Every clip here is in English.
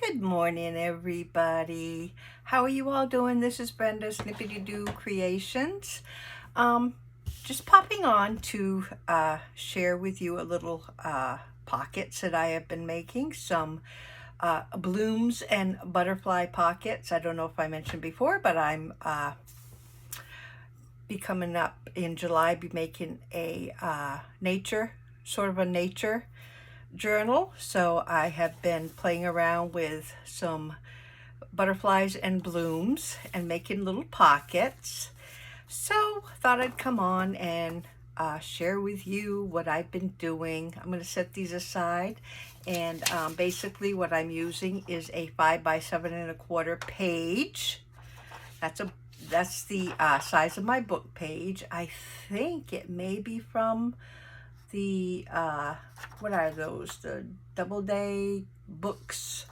Good morning, everybody. How are you all doing? This is Brenda Snippety Doo Creations. Um, just popping on to share with you a little pockets that I have been making. Some blooms and butterfly pockets. I don't know if I mentioned before, but I'm be coming up in July, be making a sort of a nature journal. So I have been playing around with some butterflies and blooms and making little pockets. So thought I'd come on and share with you what I've been doing. I'm going to set these aside, and basically what I'm using is a 5 by 7 1/4 page. That's the size of my book page. I think it may be from the what are those, the Doubleday books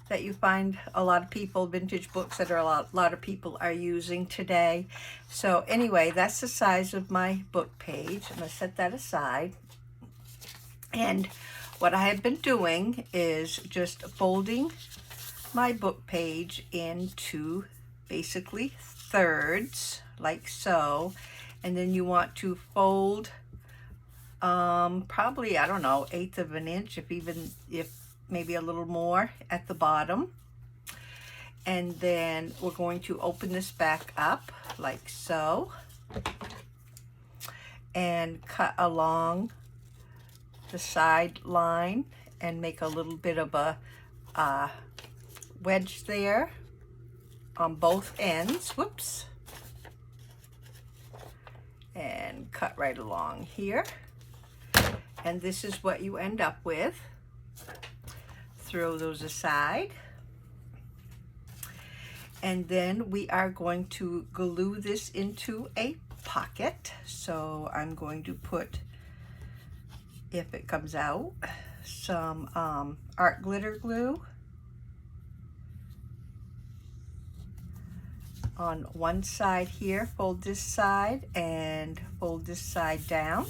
that you find a lot of people, vintage books that are a lot of people are using today. So anyway, that's the size of my book page. I'm going to set that aside. And what I have been doing is just folding my book page into basically thirds, like so. And then you want to fold probably, I don't know, 1/8 of an inch, if maybe a little more at the bottom. And then we're going to open this back up like so and cut along the side line and make a little bit of a wedge there on both ends. Whoops. And cut right along here. And this is what you end up with. Throw those aside. And then we are going to glue this into a pocket. So I'm going to put, if it comes out, some art glitter glue on one side here. Fold this side and fold this side down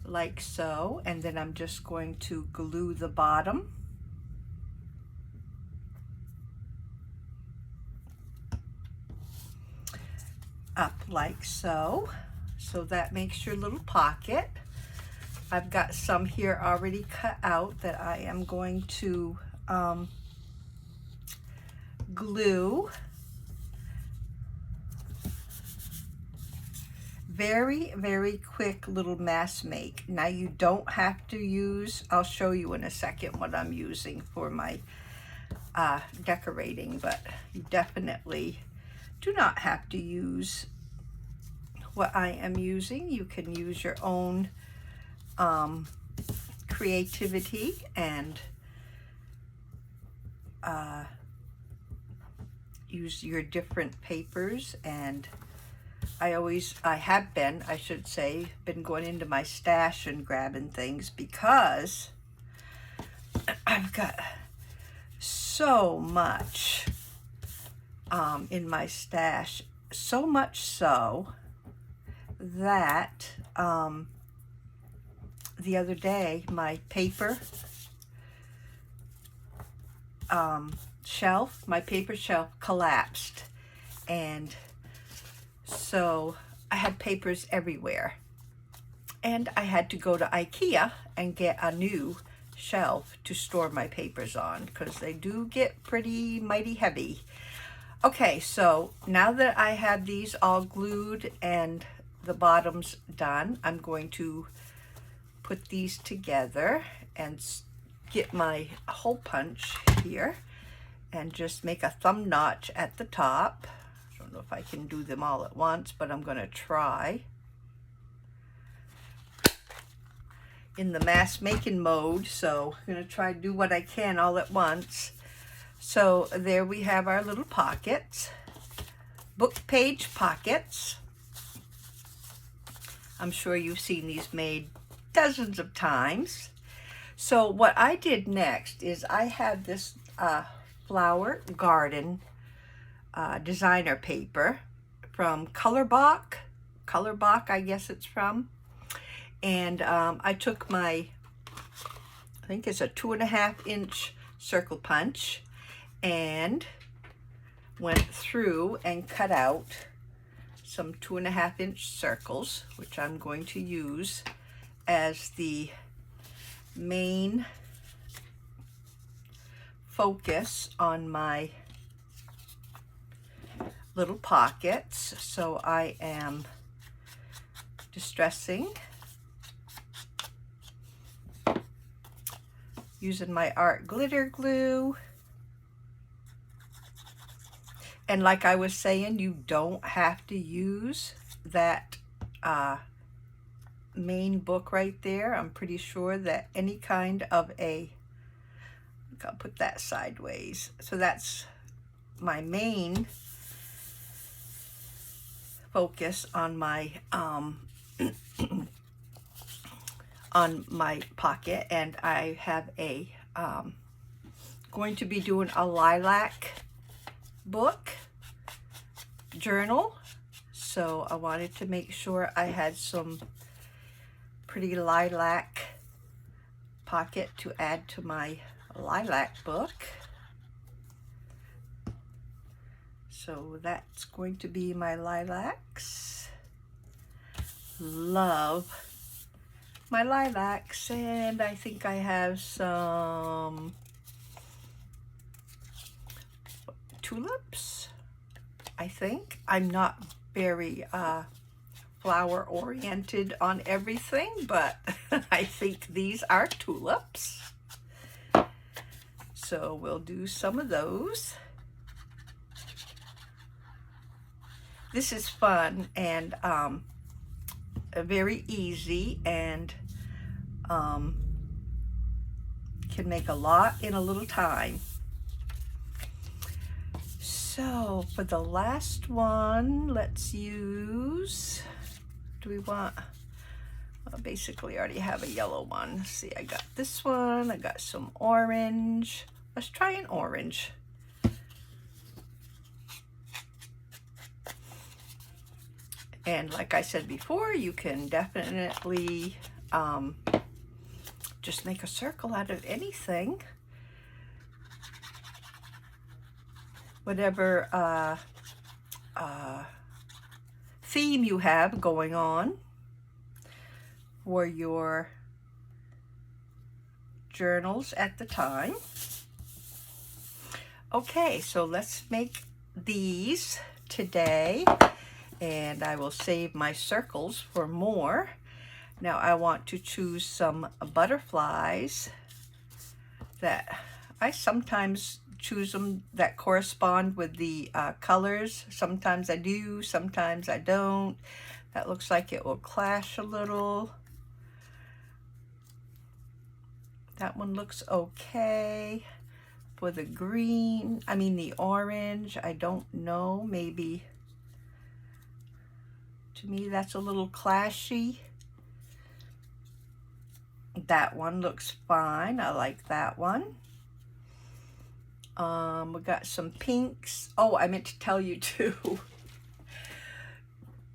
like so. And then I'm just going to glue the bottom. Up like so. So that makes your little pocket. I've got some here already cut out that I am going to glue. Very, very quick little mass make. Now you don't have to use, I'll show you in a second what I'm using for my decorating, but you definitely do not have to use what I am using. You can use your own creativity and use your different papers. And I have been, I should say, been going into my stash and grabbing things because I've got so much in my stash, so much so that the other day my paper shelf collapsed, and so I had papers everywhere, and I had to go to IKEA and get a new shelf to store my papers on because they do get pretty mighty heavy. Okay, so now that I have these all glued and the bottoms done, I'm going to put these together and get my hole punch here and just make a thumb notch at the top. I don't know if I can do them all at once, but I'm going to try. In the mass making mode, so I'm going to try to do what I can all at once. So there we have our little pockets, book page pockets. I'm sure you've seen these made dozens of times. So what I did next is I had this flower garden designer paper from Colorbach, I guess it's from. And I took my I think it's a 2.5-inch circle punch, and went through and cut out some 2.5-inch circles, which I'm going to use as the main focus on my little pockets. So I am distressing, using my art glitter glue. And like I was saying, you don't have to use that main book right there. I'm pretty sure that any kind of a, I'll put that sideways. So that's my main focus on my on my pocket. And I have a going to be doing a lilac book journal, so I wanted to make sure I had some pretty lilac pocket to add to my lilac book. So that's going to be my lilacs. Love my lilacs. And I think I have some tulips, I think. I'm not very flower oriented on everything, but I think these are tulips. So we'll do some of those. This is fun and very easy, and can make a lot in a little time. So for the last one, let's use, do we want, well, basically I already have a yellow one. Let's see, I got this one, I got some orange. Let's try an orange. And like I said before, you can definitely just make a circle out of anything. Whatever theme you have going on for your journals at the time. Okay, so let's make these today, and I will save my circles for more. Now I want to choose some butterflies that I sometimes choose them that correspond with the colors. Sometimes I do, sometimes I don't. That looks like it will clash a little. That one looks okay. For the green, I mean the orange, I don't know, maybe. To me, that's a little clashy. That one looks fine. I like that one. We got some pinks. Oh, I meant to tell you too.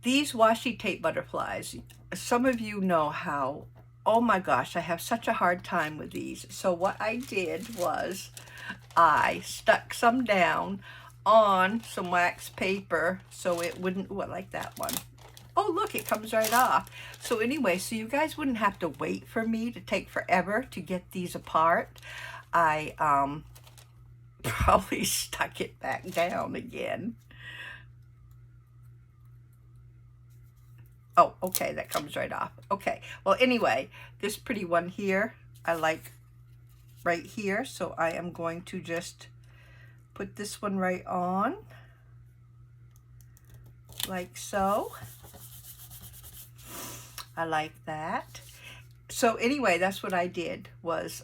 These washi tape butterflies, some of you know how, oh my gosh, I have such a hard time with these. So what I did was I stuck some down on some wax paper so it wouldn't, oh, I like that one. Oh, look, it comes right off. So anyway, so you guys wouldn't have to wait for me to take forever to get these apart. I probably stuck it back down again. Oh, okay, that comes right off. Okay, well, anyway, this pretty one here, I like right here. So I am going to just put this one right on, like so. I like that. So anyway, that's what I did, was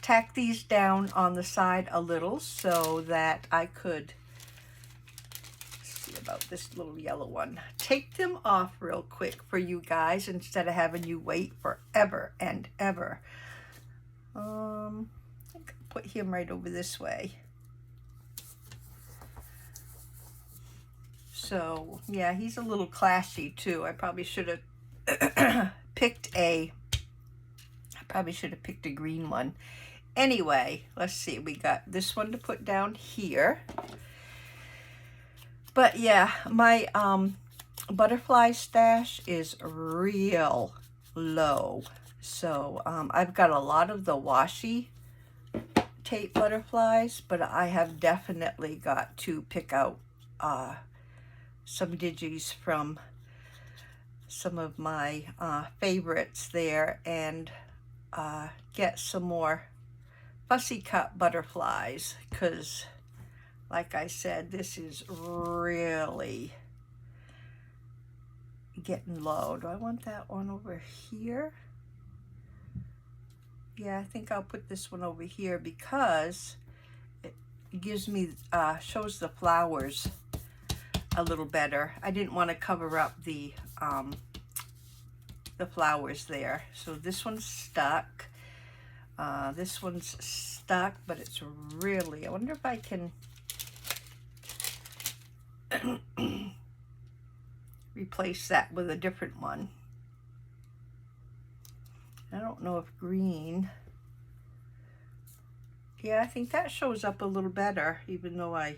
tack these down on the side a little so that I could, let's see about this little yellow one, take them off real quick for you guys instead of having you wait forever and ever. I think I'll put him right over this way. So yeah, he's a little clashy too. I probably should have picked a Probably should have picked a green one. Anyway, let's see. We got this one to put down here. But yeah, my butterfly stash is real low. So I've got a lot of the washi tape butterflies, but I have definitely got to pick out some digis from some of my favorites there and get some more fussy cut butterflies, because like I said, this is really getting low. Do I want that one over here? Yeah, I think I'll put this one over here because it gives me, shows the flowers a little better. I didn't want to cover up the flowers there. So this one's stuck. This one's stuck, but it's really, I wonder if I can replace that with a different one. I don't know if green, yeah, I think that shows up a little better, even though I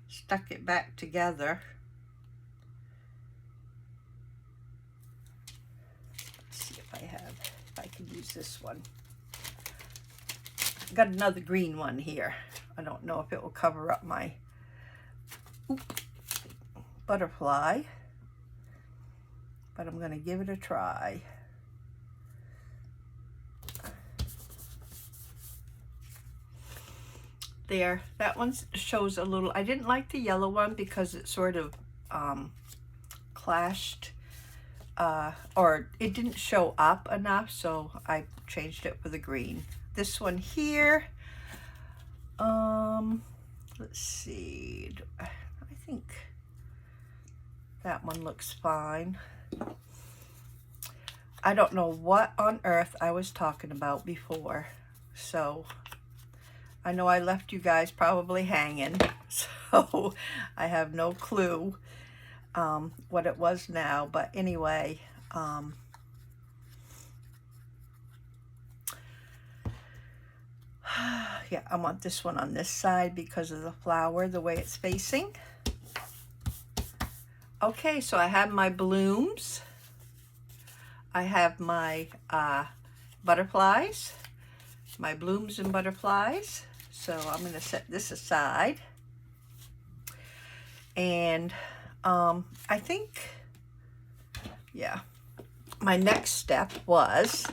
stuck it back together. Let's see if I can use this one. Got another green one here. I don't know if it will cover up my butterfly, but I'm going to give it a try. There, that one shows a little. I didn't like the yellow one because it sort of clashed, or it didn't show up enough, so I changed it for the green. This one here, let's see, I think that one looks fine. I don't know what on earth I was talking about before, so I know I left you guys probably hanging, so I have no clue what it was now. But anyway, yeah, I want this one on this side because of the flower, the way it's facing. Okay, so I have my blooms. I have my butterflies, my blooms and butterflies. So I'm going to set this aside. And I think, yeah, my next step was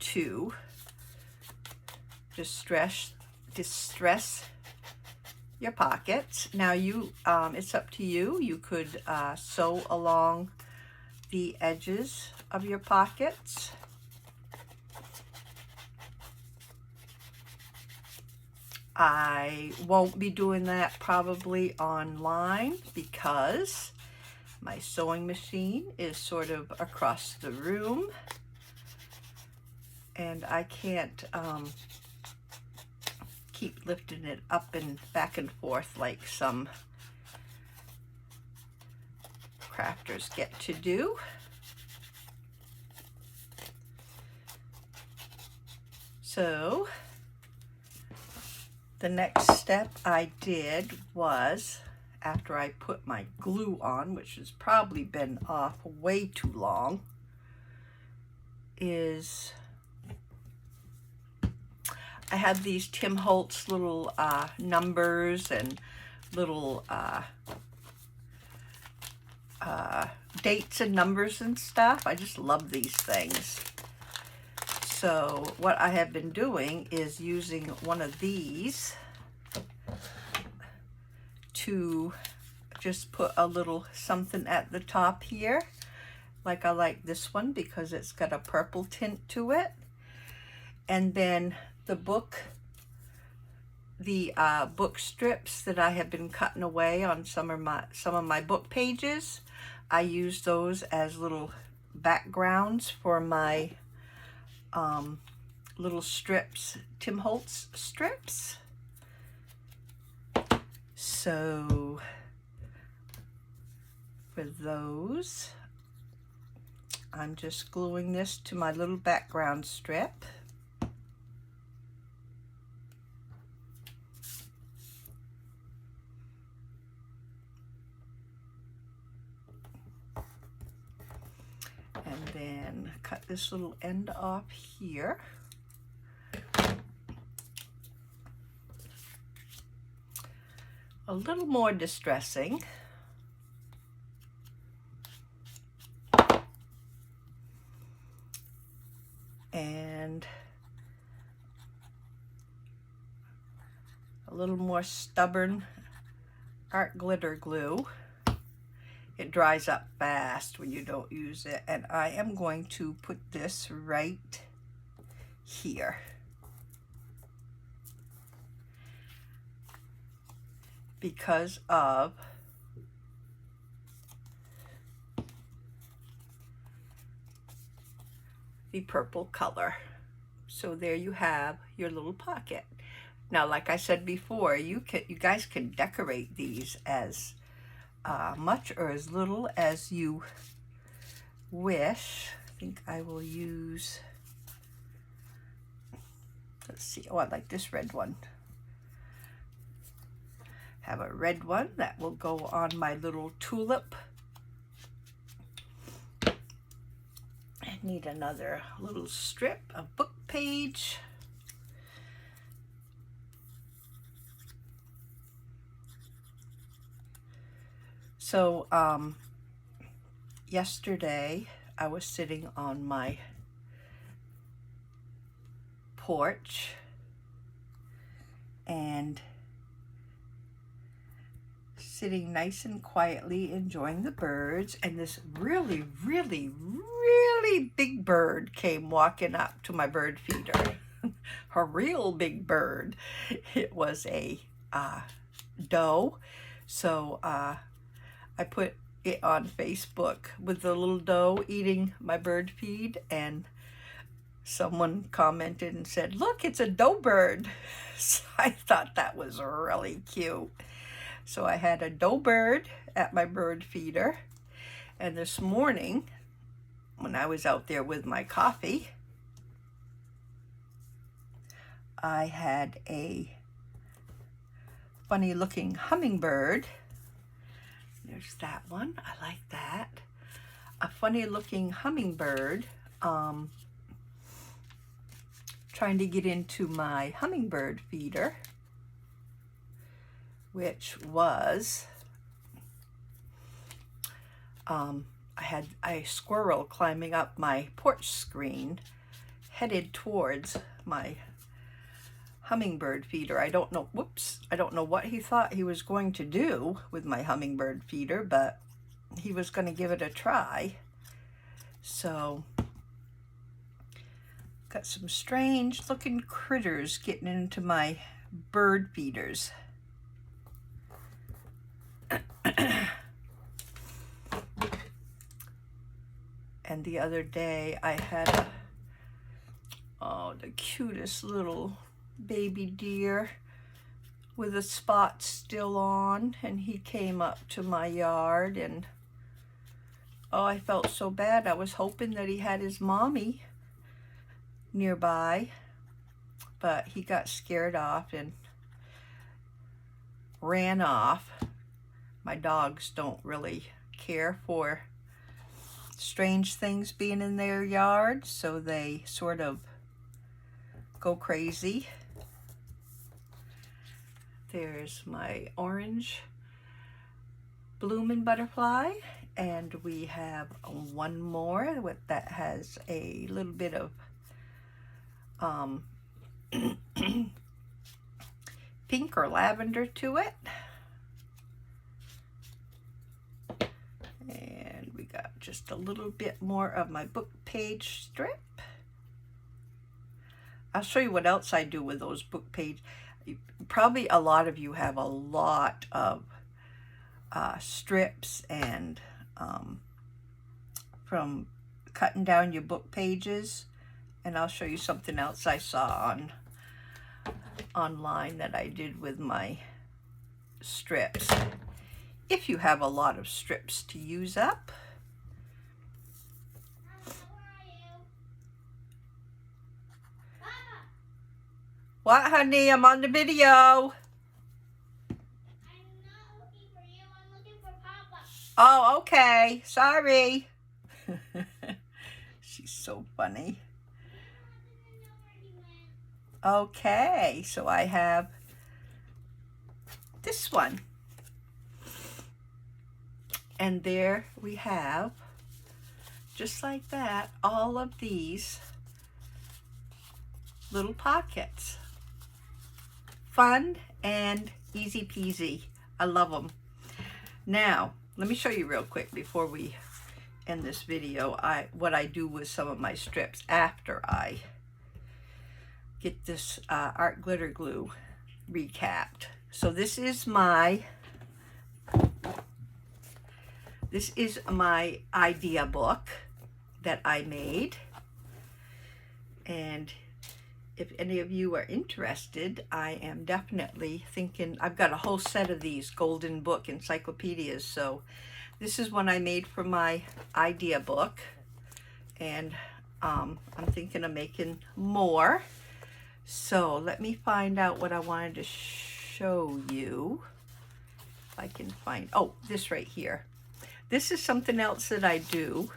to distress your pockets. Now you, it's up to you. You could sew along the edges of your pockets. I won't be doing that probably online because my sewing machine is sort of across the room and I can't keep lifting it up and back and forth like some crafters get to do. So the next step I did was, after I put my glue on, which has probably been off way too long, is I have these Tim Holtz little numbers and little dates and numbers and stuff. I just love these things. So what I have been doing is using one of these to just put a little something at the top here. Like I like this one because it's got a purple tint to it. And then the book strips that I have been cutting away on some of my book pages, I use those as little backgrounds for my little strips, Tim Holtz strips. So for those, I'm just gluing this to my little background strip. And then cut this little end off here. A little more distressing. And a little more stubborn art glitter glue. It dries up fast when you don't use it. And I am going to put this right here. Because of the purple color. So there you have your little pocket. Now, like I said before, you guys can decorate these as much or as little as you wish. I think I will use, let's see, oh, I like this red one. Have a red one that will go on my little tulip. I need another little strip, a book page. So yesterday I was sitting on my porch and sitting nice and quietly enjoying the birds, and this really big bird came walking up to my bird feeder. A real big bird. It was a doe. So I put it on Facebook with the little doe eating my bird feed, and someone commented and said, "Look, it's a doe bird." So I thought that was really cute. So I had a doe bird at my bird feeder, and this morning when I was out there with my coffee, I had a funny looking hummingbird. There's that one, I like that. A funny looking hummingbird trying to get into my hummingbird feeder, which was, I had a squirrel climbing up my porch screen headed towards my hummingbird feeder. I don't know, I don't know what he thought he was going to do with my hummingbird feeder, but he was going to give it a try. So, got some strange looking critters getting into my bird feeders. And the other day I had the cutest little baby deer with a spot still on, and he came up to my yard, and oh, I felt so bad. I was hoping that he had his mommy nearby, but he got scared off and ran off. My dogs don't really care for strange things being in their yard, so they sort of go crazy. There's my orange blooming butterfly, and we have one more that has a little bit of pink or lavender to it. And we got just a little bit more of my book page strip. I'll show you what else I do with those book page. Probably a lot of you have a lot of strips and from cutting down your book pages. And I'll show you something else I saw online that I did with my strips. If you have a lot of strips to use up. What, honey? I'm on the video. I'm not looking for you. I'm looking for Papa. Oh, okay. Sorry. She's so funny. You don't have to know where he went. Okay, so I have this one. And there we have, just like that, all of these little pockets. Fun and easy peasy. I love them. Now, let me show you real quick before we end this video what I do with some of my strips after I get this art glitter glue recapped. So this is my idea book that I made, and if any of you are interested, I am definitely thinking, I've got a whole set of these golden book encyclopedias, so this is one I made for my idea book, and I'm thinking of making more. So let me find out what I wanted to show you. If I can find, oh, this right here. This is something else that I do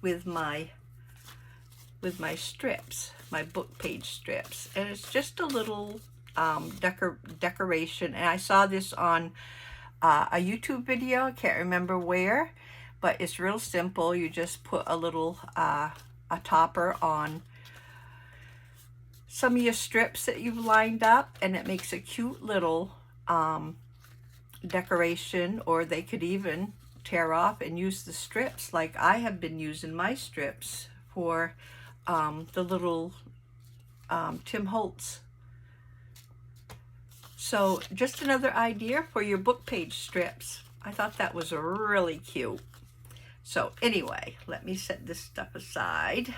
with my strips, my book page strips, and it's just a little decoration. And I saw this on a YouTube video. I can't remember where, but it's real simple. You just put a little a topper on some of your strips that you've lined up, and it makes a cute little decoration. Or they could even tear off and use the strips like I have been using my strips for the little Tim Holtz. So just another idea for your book page strips. I thought that was really cute. So anyway, let me set this stuff aside.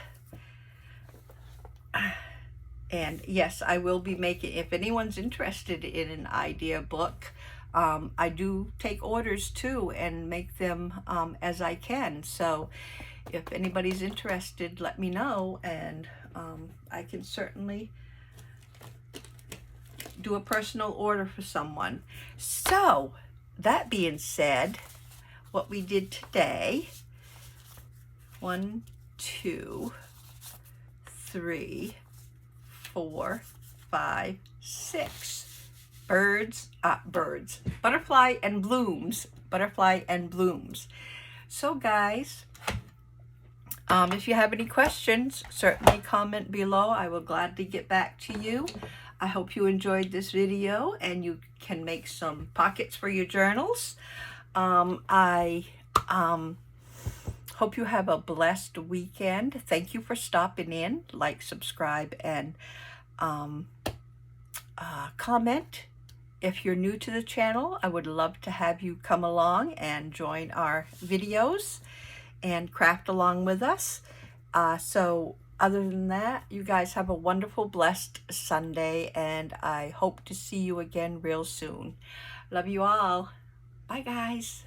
And yes, I will be making, if anyone's interested in an idea book, I do take orders too and make them as I can. So if anybody's interested, let me know, and I can certainly do a personal order for someone. So that being said, what we did today, 1, 2, 3, 4, 5, 6 birds, butterfly and blooms. So guys, if you have any questions, certainly comment below. I will gladly get back to you. I hope you enjoyed this video and you can make some pockets for your journals. I hope you have a blessed weekend. Thank you for stopping in. Like, subscribe, and comment. If you're new to the channel, I would love to have you come along and join our videos and craft along with us. So other than that, you guys have a wonderful, blessed Sunday, and I hope to see you again real soon. Love you all. Bye, guys.